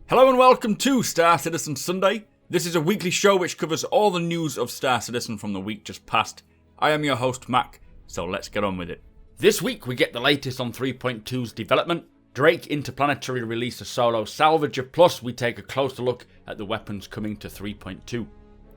Hello and welcome to Star Citizen Sunday. This is a weekly show which covers all the news of Star Citizen from the week just past. I am your host Mac, so let's get on with it. This week we get the latest on 3.2's development, Drake Interplanetary release a solo salvager, plus we take a closer look at the weapons coming to 3.2.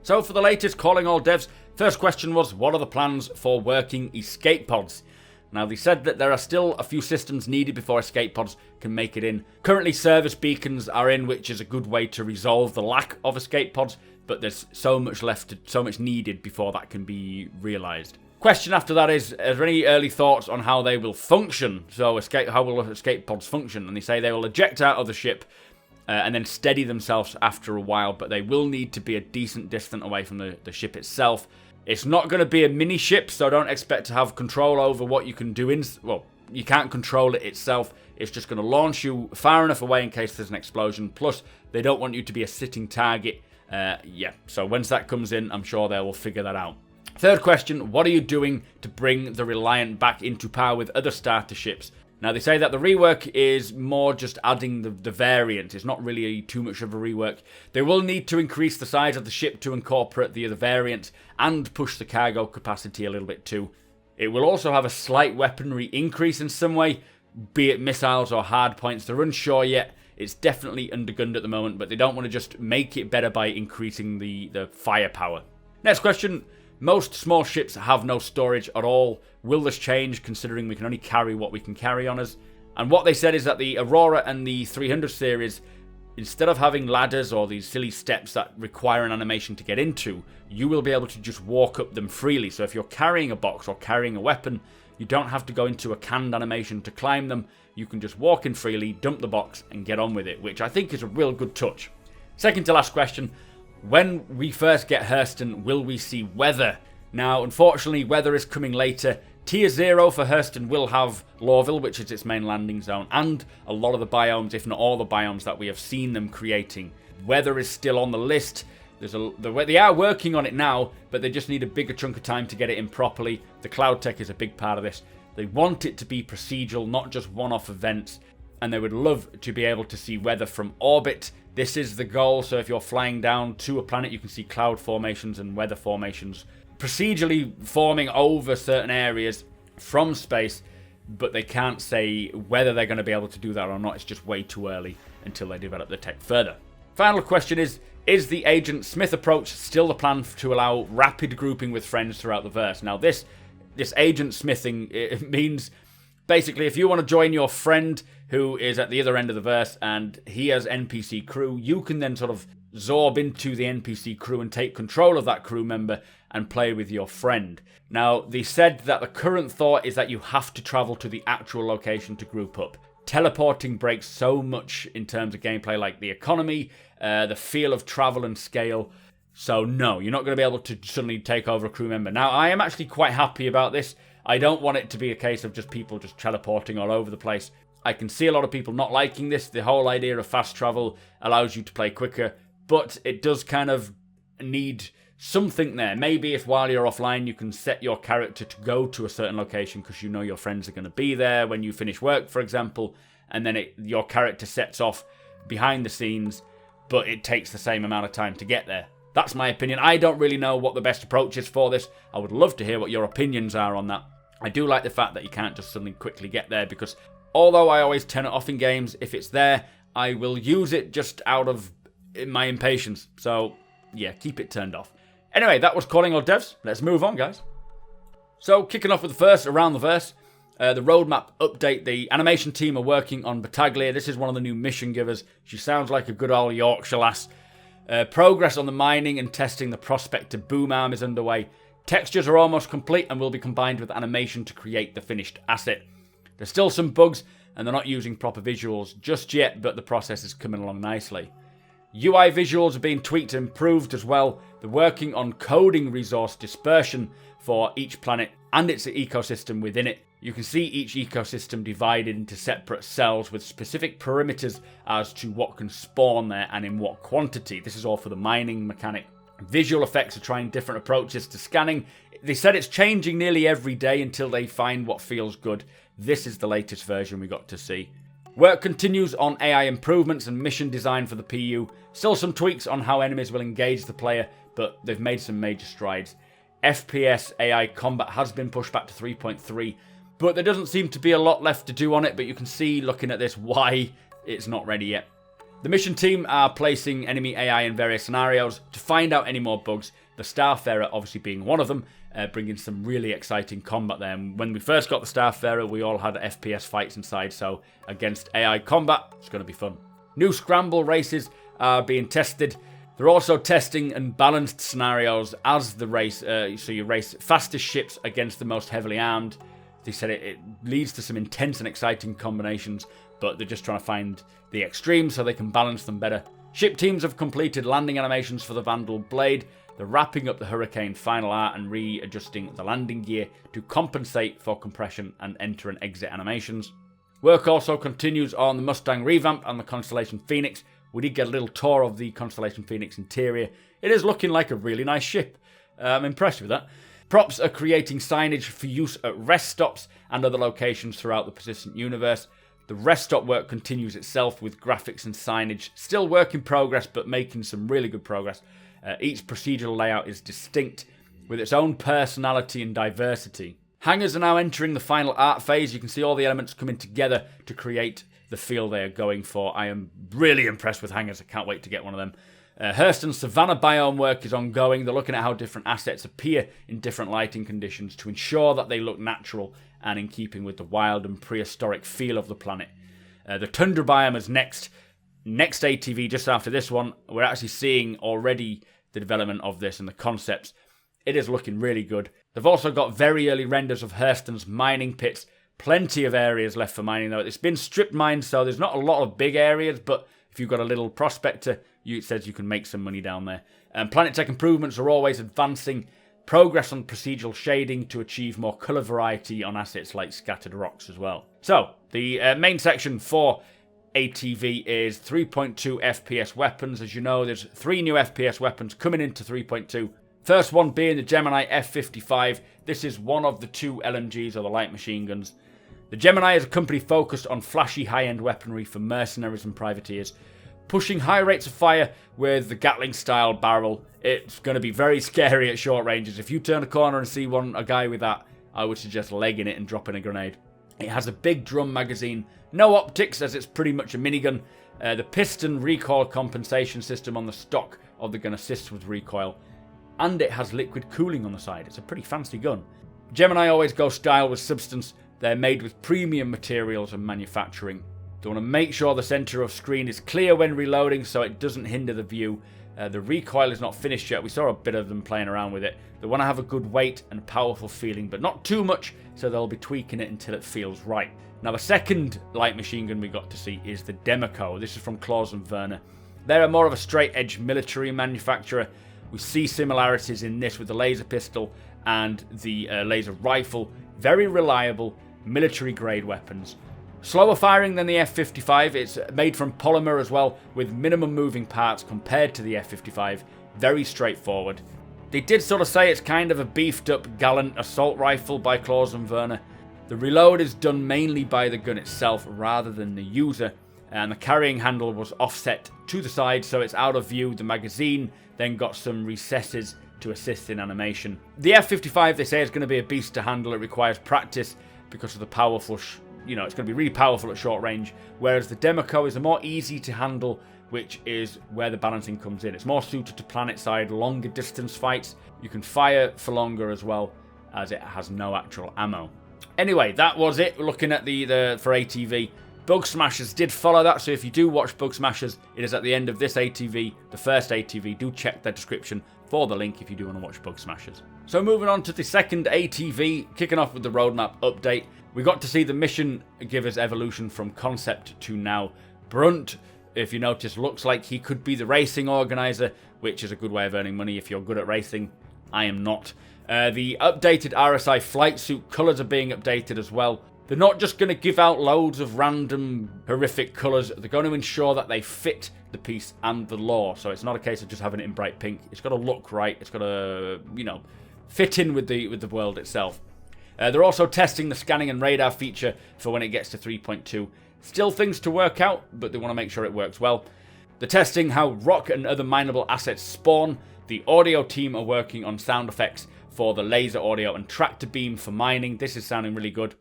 So for the latest, calling all devs, first question was, what are the plans for working escape pods? Now, they said that there are still a few systems needed before escape pods can make it in. Currently, service beacons are in, which is a good way to resolve the lack of escape pods, but there's so much left, so much needed before that can be realised. Question after that is there any early thoughts on how they will function? So, how will escape pods function? And they say they will eject out of the ship and then steady themselves after a while, but they will need to be a decent distance away from the ship itself. It's not going to be a mini ship, so don't expect to have control over what you can do. Well, you can't control it itself. It's just going to launch you far enough away in case there's an explosion. Plus, they don't want you to be a sitting target. So once that comes in, I'm sure they will figure that out. Third question, what are you doing to bring the Reliant back into power with other starter ships? Now, they say that the rework is more just adding the variant. It's not really too much of a rework. They will need to increase the size of the ship to incorporate the other variant and push the cargo capacity a little bit too. It will also have a slight weaponry increase in some way, be it missiles or hard points. They're unsure yet. It's definitely undergunned at the moment, but they don't want to just make it better by increasing the firepower. Next question. Most small ships have no storage at all. Will this change considering we can only carry what we can carry on us? And what they said is that the Aurora and the 300 series, instead of having ladders or these silly steps that require an animation to get into, you will be able to just walk up them freely. So if you're carrying a box or carrying a weapon, you don't have to go into a canned animation to climb them. You can just walk in freely, dump the box and get on with it, which I think is a real good touch. Second to last question. When we first get Hurston, will we see weather? Now, unfortunately, weather is coming later. Tier 0 for Hurston will have Lorville, which is its main landing zone, and a lot of the biomes, if not all the biomes that we have seen them creating. Weather is still on the list. They are working on it now, but they just need a bigger chunk of time to get it in properly. The cloud tech is a big part of this. They want it to be procedural, not just one-off events, and they would love to be able to see weather from orbit. This is the goal, so if you're flying down to a planet, you can see cloud formations and weather formations procedurally forming over certain areas from space, but they can't say whether they're going to be able to do that or not. It's just way too early until they develop the tech further. Final question is the Agent Smith approach still the plan to allow rapid grouping with friends throughout the verse? Now, this Agent Smithing, it means basically if you want to join your friend who is at the other end of the verse and he has NPC crew, you can then sort of zorb into the NPC crew and take control of that crew member and play with your friend. Now, they said that the current thought is that you have to travel to the actual location to group up. Teleporting breaks so much in terms of gameplay, like the economy, the feel of travel and scale. So no, you're not going to be able to suddenly take over a crew member. Now, I am actually quite happy about this. I don't want it to be a case of just people just teleporting all over the place. I can see a lot of people not liking this. The whole idea of fast travel allows you to play quicker, but it does kind of need something there. Maybe if while you're offline you can set your character to go to a certain location because you know your friends are going to be there when you finish work, for example, and then your character sets off behind the scenes, but it takes the same amount of time to get there. That's my opinion. I don't really know what the best approach is for this. I would love to hear what your opinions are on that. I do like the fact that you can't just suddenly quickly get there, because although I always turn it off in games, if it's there, I will use it just out of my impatience. So, yeah, keep it turned off. Anyway, that was Calling All Devs. Let's move on, guys. So, kicking off with the first around the verse, the roadmap update. The animation team are working on Battaglia. This is one of the new mission givers. She sounds like a good old Yorkshire lass. Progress on the mining and testing the Prospector boom arm is underway. Textures are almost complete and will be combined with animation to create the finished asset. There's still some bugs and they're not using proper visuals just yet, but the process is coming along nicely. UI visuals are being tweaked and improved as well. They're working on coding resource dispersion for each planet and its ecosystem within it. You can see each ecosystem divided into separate cells with specific perimeters as to what can spawn there and in what quantity. This is all for the mining mechanic. Visual effects are trying different approaches to scanning. They said it's changing nearly every day until they find what feels good. This is the latest version we got to see. Work continues on AI improvements and mission design for the PU. Still some tweaks on how enemies will engage the player, but they've made some major strides. FPS AI combat has been pushed back to 3.3, but there doesn't seem to be a lot left to do on it, but you can see, looking at this, why it's not ready yet. The mission team are placing enemy AI in various scenarios to find out any more bugs, the Starfarer obviously being one of them, bringing some really exciting combat there. And when we first got the Starfarer, we all had FPS fights inside, so against AI combat, it's going to be fun. New scramble races are being tested. They're also testing and balanced scenarios as the race, so you race fastest ships against the most heavily armed. They said it leads to some intense and exciting combinations, but they're just trying to find the extremes so they can balance them better. Ship teams have completed landing animations for the Vandal Blade. They're wrapping up the Hurricane final art and readjusting the landing gear to compensate for compression and enter and exit animations. Work also continues on the Mustang revamp and the Constellation Phoenix. We did get a little tour of the Constellation Phoenix interior. It is looking like a really nice ship. I'm impressed with that. Props are creating signage for use at rest stops and other locations throughout the persistent universe. The rest stop work continues itself with graphics and signage. Still work in progress, but making some really good progress. Each procedural layout is distinct with its own personality and diversity. Hangars are now entering the final art phase. You can see all the elements coming together to create the feel they are going for. I am really impressed with hangars. I can't wait to get one of them. Hurston's Savannah biome work is ongoing. They're looking at how different assets appear in different lighting conditions to ensure that they look natural and in keeping with the wild and prehistoric feel of the planet. The Tundra biome is next ATV just after this one. We're actually seeing already the development of this and the concepts. It is looking really good. They've also got very early renders of Hurston's mining pits. Plenty of areas left for mining though. It's been strip mined, so there's not a lot of big areas, but if you've got a little prospector, it says you can make some money down there. Planet Tech improvements are always advancing. Progress on procedural shading to achieve more colour variety on assets like scattered rocks as well. So, the main section for ATV is 3.2 FPS weapons. As you know, there's 3 new FPS weapons coming into 3.2. First one being the Gemini F-55. This is one of the 2 LMGs, or the light machine guns. The Gemini is a company focused on flashy high-end weaponry for mercenaries and privateers, pushing high rates of fire with the Gatling-style barrel. It's going to be very scary at short ranges. If you turn a corner and see a guy with that, I would suggest legging it and dropping a grenade. It has a big drum magazine, no optics as it's pretty much a minigun. The piston recoil compensation system on the stock of the gun assists with recoil, and it has liquid cooling on the side. It's a pretty fancy gun. Gemini always go style with substance. They're made with premium materials and manufacturing. They want to make sure the center of screen is clear when reloading so it doesn't hinder the view. The recoil is not finished yet. We saw a bit of them playing around with it. They want to have a good weight and powerful feeling, but not too much, so they'll be tweaking it until it feels right. Now, the second light machine gun we got to see is the Democo. This is from Claus and Werner. They're more of a straight-edge military manufacturer. We see similarities in this with the laser pistol and the laser rifle. Very reliable, military-grade weapons. Slower firing than the F-55, it's made from polymer as well, with minimum moving parts compared to the F-55. Very straightforward. They did sort of say it's kind of a beefed up gallant assault rifle by Claus and Werner. The reload is done mainly by the gun itself rather than the user, and the carrying handle was offset to the side so it's out of view. The magazine then got some recesses to assist in animation. The F-55, they say, is going to be a beast to handle. It requires practice because of the powerful it's going to be really powerful at short range, whereas the Democo is a more easy to handle, which is where the balancing comes in. It's more suited to planet-side, longer distance fights. You can fire for longer as well, as it has no actual ammo. Anyway, that was it. Looking at the for ATV. Bug Smashers did follow that, so if you do watch Bug Smashers, it is at the end of this ATV, the first ATV. Do check the description for the link if you do want to watch Bug Smashers. So moving on to the second ATV, kicking off with the roadmap update. We got to see the mission giver's evolution from concept to now. Brunt, if you notice, looks like he could be the racing organizer, which is a good way of earning money if you're good at racing. I am not. The updated RSI flight suit colours are being updated as well. They're not just going to give out loads of random horrific colours. They're going to ensure that they fit the piece and the lore. So it's not a case of just having it in bright pink. It's got to look right. It's got to, fit in with the world itself. They're also testing the scanning and radar feature for when it gets to 3.2. Still things to work out, but they want to make sure it works well. They're testing how rock and other mineable assets spawn. The audio team are working on sound effects for the laser audio and tractor beam for mining. This is sounding really good.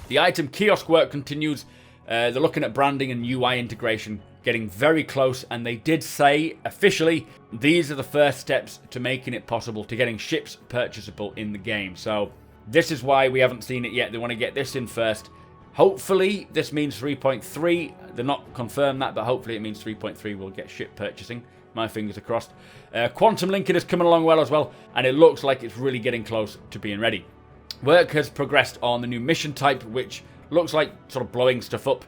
The item kiosk work continues. They're looking at branding and UI integration, getting very close, and they did say, officially, these are the first steps to making it possible to getting ships purchasable in the game. So this is why we haven't seen it yet. They want to get this in first. Hopefully, this means 3.3. They're not confirmed that, but hopefully it means 3.3 will get ship purchasing. My fingers are crossed. Quantum linking is coming along well as well, and it looks like it's really getting close to being ready. Work has progressed on the new mission type, which looks like sort of blowing stuff up.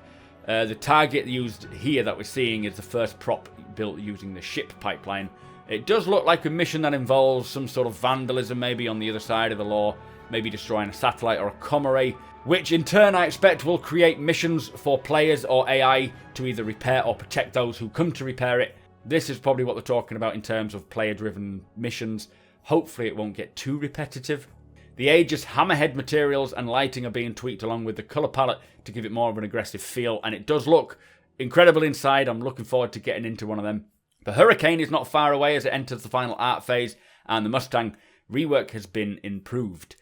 The target used here that we're seeing is the first prop built using the ship pipeline. It does look like a mission that involves some sort of vandalism maybe on the other side of the law, maybe destroying a satellite or a comm array, which in turn I expect will create missions for players or AI to either repair or protect those who come to repair it. This is probably what they're talking about in terms of player-driven missions. Hopefully it won't get too repetitive. The Aegis hammerhead materials and lighting are being tweaked along with the colour palette to give it more of an aggressive feel, and it does look incredible inside. I'm looking forward to getting into one of them. The Hurricane is not far away as it enters the final art phase, and the Mustang rework has been improved.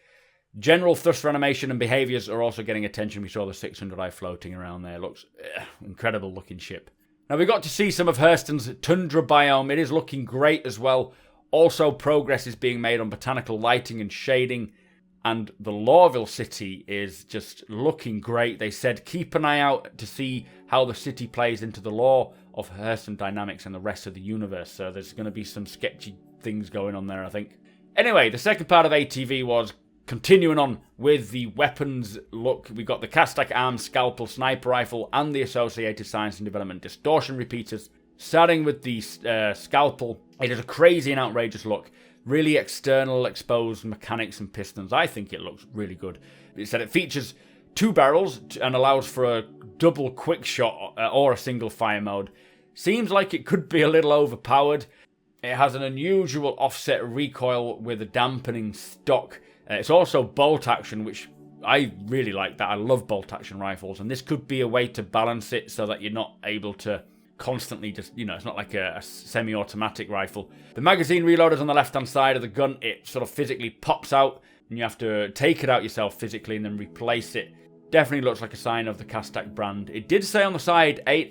General thruster animation and behaviours are also getting attention. We saw the 600i floating around there. Looks incredible looking ship. Now we got to see some of Hurston's tundra biome. It is looking great as well. Also progress is being made on botanical lighting and shading. And the Lawville city is just looking great. They said keep an eye out to see how the city plays into the lore of Hurston dynamics and the rest of the universe. So there's going to be some sketchy things going on there, I think. Anyway, the second part of ATV was continuing on with the weapons look. We got the Castak arms, scalpel, sniper rifle, and the associated science and development distortion repeaters. Starting with the scalpel, it is a crazy and outrageous look. Really external exposed mechanics and pistons. I think it looks really good. It said it features 2 barrels and allows for a double quick shot or a single fire mode. Seems like it could be a little overpowered. It has an unusual offset recoil with a dampening stock. It's also bolt action, which I really like that. I love bolt action rifles, and this could be a way to balance it so that you're not able to constantly just, it's not like a semi-automatic rifle. The magazine reloader's on the left-hand side of the gun. It sort of physically pops out, and you have to take it out yourself physically and then replace it. Definitely looks like a sign of the Castak brand. It did say on the side 8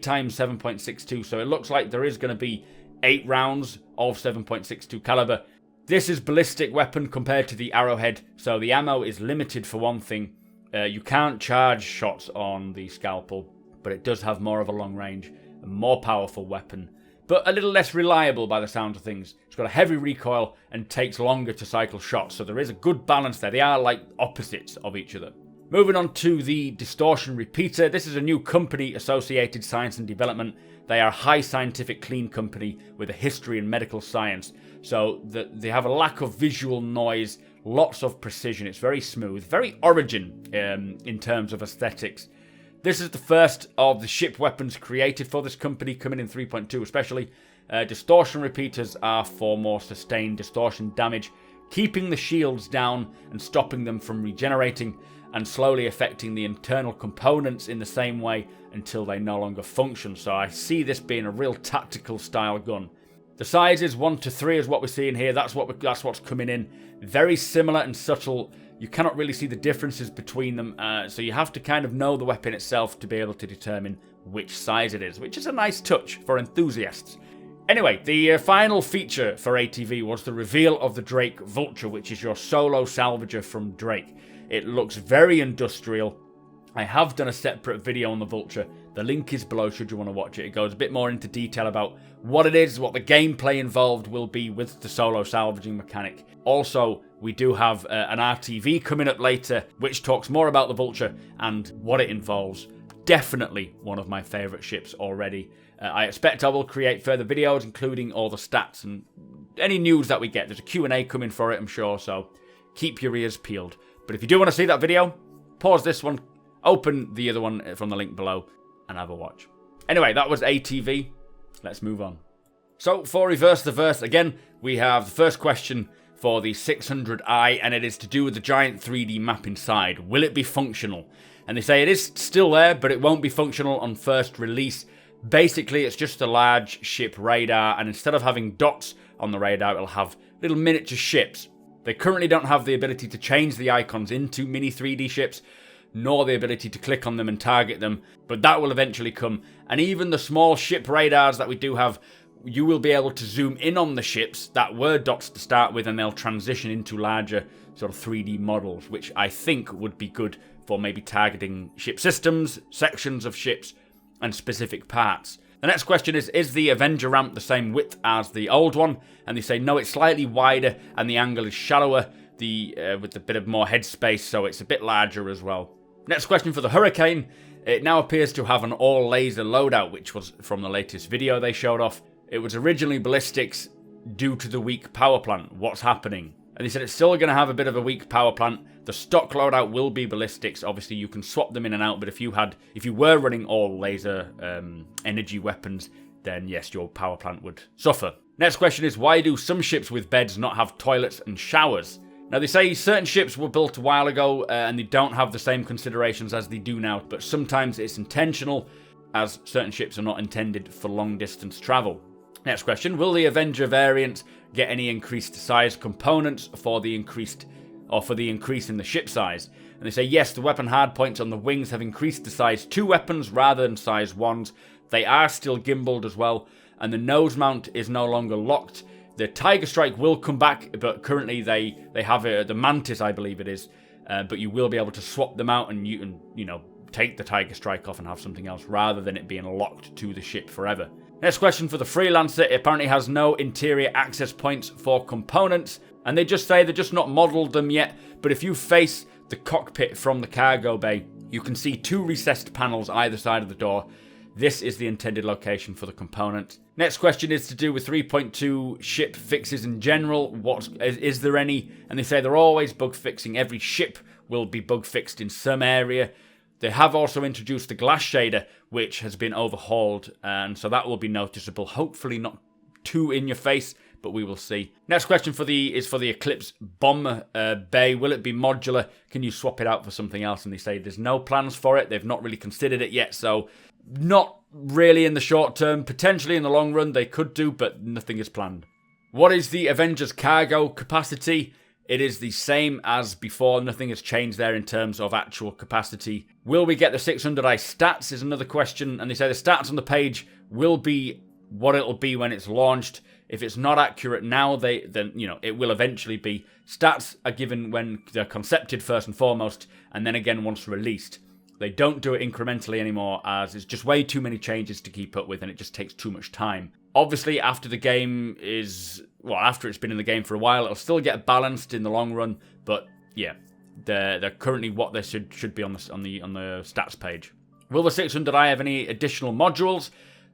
times 7.62, so it looks like there is going to be 8 rounds of 7.62 caliber. This is ballistic weapon compared to the Arrowhead, so the ammo is limited for one thing. You can't charge shots on the scalpel, but it does have more of a long range, a more powerful weapon, but a little less reliable by the sound of things. It's got a heavy recoil and takes longer to cycle shots, so there is a good balance there. They are like opposites of each other. Moving on to the distortion repeater. This is a new company, Associated Science and Development. They are a high scientific clean company with a history in medical science, so they have a lack of visual noise, lots of precision. It's very smooth, very Origin in terms of aesthetics. This is the first of the ship weapons created for this company, coming in 3.2 especially. Distortion repeaters are for more sustained distortion damage, keeping the shields down and stopping them from regenerating, and slowly affecting the internal components in the same way until they no longer function. So I see this being a real tactical style gun. The sizes 1 to 3 is what we're seeing here. That's what's coming in. Very similar and subtle. You cannot really see the differences between them, so you have to kind of know the weapon itself to be able to determine which size it is, which is a nice touch for enthusiasts. Anyway, the final feature for ATV was the reveal of the Drake Vulture, which is your solo salvager from Drake. It looks very industrial. I have done a separate video on the Vulture. The link is below should you want to watch it. It goes a bit more into detail about what it is, what the gameplay involved will be with the solo salvaging mechanic. Also, we do have an RTV coming up later, which talks more about the Vulture and what it involves. Definitely one of my favourite ships already. I expect I will create further videos, including all the stats and any news that we get. There's a Q&A coming for it, I'm sure, so keep your ears peeled. But if you do want to see that video, pause this one, open the other one from the link below, and have a watch. Anyway, that was ATV. Let's move on. So for Reverse the Verse, again, we have the first question for the 600i, and it is to do with the giant 3D map inside. Will it be functional? And they say it is still there, but it won't be functional on first release. Basically, it's just a large ship radar, and instead of having dots on the radar, it'll have little miniature ships. They currently don't have the ability to change the icons into mini 3D ships, nor the ability to click on them and target them, but that will eventually come. And even the small ship radars that we do have, you will be able to zoom in on the ships that were dots to start with, and they'll transition into larger sort of 3D models, which I think would be good for maybe targeting ship systems, sections of ships, and specific parts. The next question is the Avenger ramp the same width as the old one? And they say no, it's slightly wider and the angle is shallower, with a bit of more headspace, so it's a bit larger as well. Next question for the Hurricane. It now appears to have an all-laser loadout, which was from the latest video they showed off. It was originally ballistics due to the weak power plant. What's happening? And they said it's still going to have a bit of a weak power plant. The stock loadout will be ballistics. Obviously, you can swap them in and out, but if you were running all laser energy weapons, then yes, your power plant would suffer. Next question is, why do some ships with beds not have toilets and showers? Now, they say certain ships were built a while ago and they don't have the same considerations as they do now, but sometimes it's intentional, as certain ships are not intended for long distance travel. Next question, will the Avenger variant get any increased size components for the increase in the ship size? And they say yes, the weapon hardpoints on the wings have increased to size 2 weapons rather than size 1s. They are still gimbaled as well, and the nose mount is no longer locked. The Tiger Strike will come back, but currently they have the Mantis, I believe it is, but you will be able to swap them out and you can, take the Tiger Strike off and have something else rather than it being locked to the ship forever. Next question for the Freelancer. It apparently has no interior access points for components, and they just say they're just not modelled them yet, but if you face the cockpit from the cargo bay, you can see 2 recessed panels either side of the door. This is the intended location for the component. Next question is to do with 3.2 ship fixes in general. Is there any? And they say they're always bug fixing. Every ship will be bug fixed in some area. They have also introduced the glass shader, which has been overhauled, and so that will be noticeable. Hopefully not too in your face, but we will see. Next question is for the Eclipse bomb bay. Will it be modular? Can you swap it out for something else? And they say there's no plans for it. They've not really considered it yet, so not really in the short term. Potentially in the long run they could do, but nothing is planned. What is the Avengers cargo capacity? It is the same as before. Nothing has changed there in terms of actual capacity. Will we get the 600i stats is another question. And they say the stats on the page will be what it'll be when it's launched. If it's not accurate now, then it will eventually be. Stats are given when they're concepted first and foremost, and then again once released. They don't do it incrementally anymore, as it's just way too many changes to keep up with, and it just takes too much time. Obviously, after it's been in the game for a while, it'll still get balanced in the long run. But yeah, they're currently what they should be on the stats page. Will the 600i have any additional modules?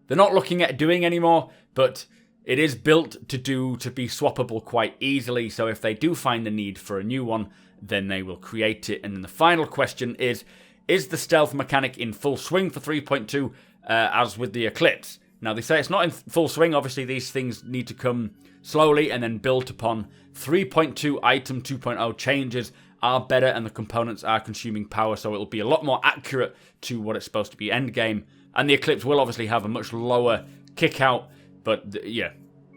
They're not looking at doing anymore, but it is built to be swappable quite easily. So if they do find the need for a new one, then they will create it. And then the final question is the stealth mechanic in full swing for 3.2 as with the Eclipse? Now, they say it's not in full swing. Obviously, these things need to come slowly and then built upon. 3.2 item 2.0 changes are better, and the components are consuming power, so it'll be a lot more accurate to what it's supposed to be endgame. And the Eclipse will obviously have a much lower kick out, but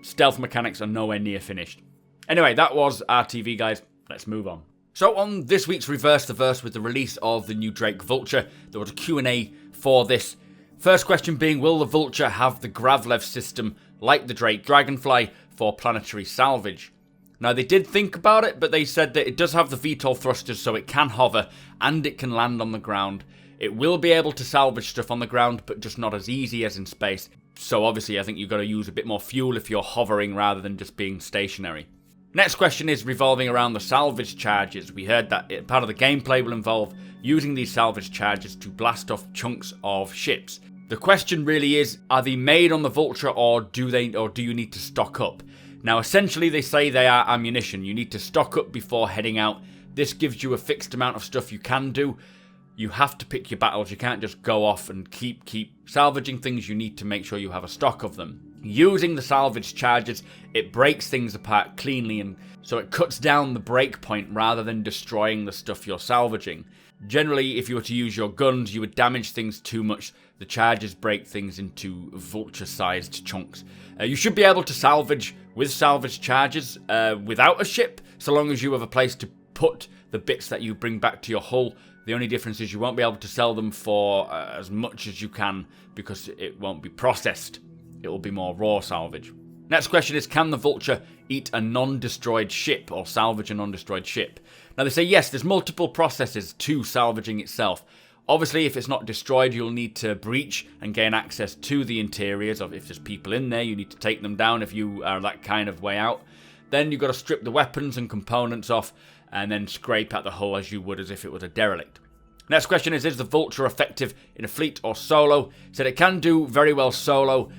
stealth mechanics are nowhere near finished. Anyway, that was our TV, guys. Let's move on. So on this week's Reverse the Verse, with the release of the new Drake Vulture, there was a Q&A for this. First question being, will the Vulture have the Gravlev system like the Drake Dragonfly for planetary salvage? Now, they did think about it, but they said that it does have the VTOL thrusters, so it can hover and it can land on the ground. It will be able to salvage stuff on the ground, but just not as easy as in space. So obviously, I think you've got to use a bit more fuel if you're hovering rather than just being stationary. Next question is revolving around the salvage charges. We heard that part of the gameplay will involve using these salvage charges to blast off chunks of ships. The question really is, are they made on the Vulture, or do you need to stock up? Now, essentially, they say they are ammunition. You need to stock up before heading out. This gives you a fixed amount of stuff you can do. You have to pick your battles. You can't just go off and keep salvaging things. You need to make sure you have a stock of them. Using the salvage charges, it breaks things apart cleanly, and so it cuts down the break point rather than destroying the stuff you're salvaging. Generally, if you were to use your guns, you would damage things too much. The charges break things into vulture-sized chunks. You should be able to salvage with salvage charges without a ship, so long as you have a place to put the bits that you bring back to your hull. The only difference is you won't be able to sell them for as much as you can because it won't be processed. It will be more raw salvage. Next question is, can the Vulture eat a non-destroyed ship or salvage a non-destroyed ship? Now they say yes, there's multiple processes to salvaging itself. Obviously, if it's not destroyed, you'll need to breach and gain access to the interiors. Of if there's people in there, you need to take them down if you are that kind of way out. Then you've got to strip the weapons and components off and then scrape at the hull as you would as if it was a derelict. Next question is the Vulture effective in a fleet or solo? Said it can do very well solo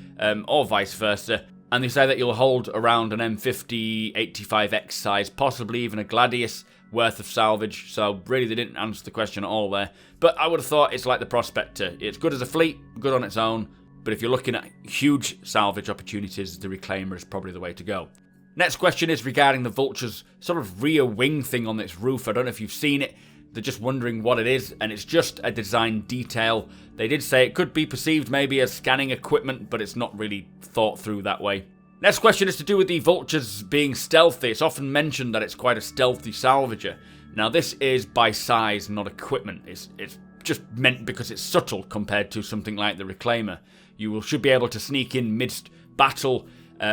or vice versa. And they say that you'll hold around an M50 85X size, possibly even a Gladius worth of salvage. So really they didn't answer the question at all there. But I would have thought it's like the Prospector. It's good as a fleet, good on its own. But if you're looking at huge salvage opportunities, the Reclaimer is probably the way to go. Next question is regarding the Vulture's sort of rear wing thing on its roof. I don't know if you've seen it. They're just wondering what it is, and it's just a design detail. They did say it could be perceived maybe as scanning equipment, but it's not really thought through that way. Next question is to do with the Vultures being stealthy. It's often mentioned that it's quite a stealthy salvager. Now this is by size, not equipment. It's just meant because it's subtle compared to something like the Reclaimer. You should be able to sneak in midst battle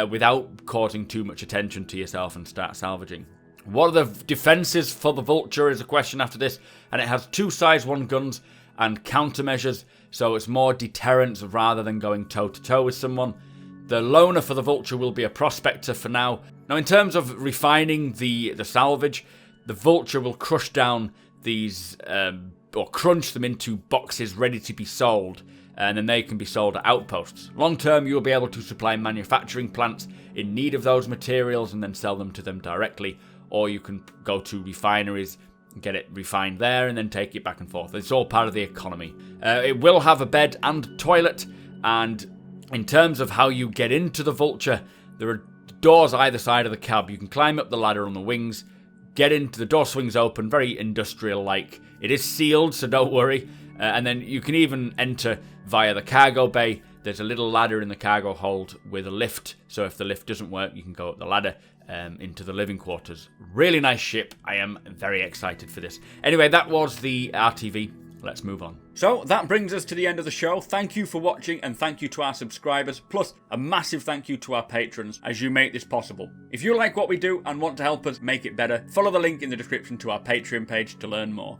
without causing too much attention to yourself and start salvaging. What are the defences for the Vulture is a question after this, and it has 2 size 1 guns and countermeasures, so it's more deterrence rather than going toe-to-toe with someone. The loner for the Vulture will be a Prospector for now. Now in terms of refining the salvage, the Vulture will crush down these, or crunch them into boxes ready to be sold, and then they can be sold at outposts. Long term, you'll be able to supply manufacturing plants in need of those materials and then sell them to them directly, or you can go to refineries and get it refined there and then take it back and forth. It's all part of the economy. It will have a bed and toilet, and in terms of how you get into the Vulture, there are doors either side of the cab. You can climb up the ladder on the wings, get into the door swings open, very industrial-like. It is sealed, so don't worry. And then you can even enter via the cargo bay. There's a little ladder in the cargo hold with a lift, so if the lift doesn't work, you can go up the ladder into the living quarters. Really nice ship. I am very excited for this. Anyway, that was the RTV. Let's move on. So that brings us to the end of the show. Thank you for watching, and thank you to our subscribers, plus a massive thank you to our patrons as you make this possible. If you like what we do and want to help us make it better, follow the link in the description to our Patreon page to learn more.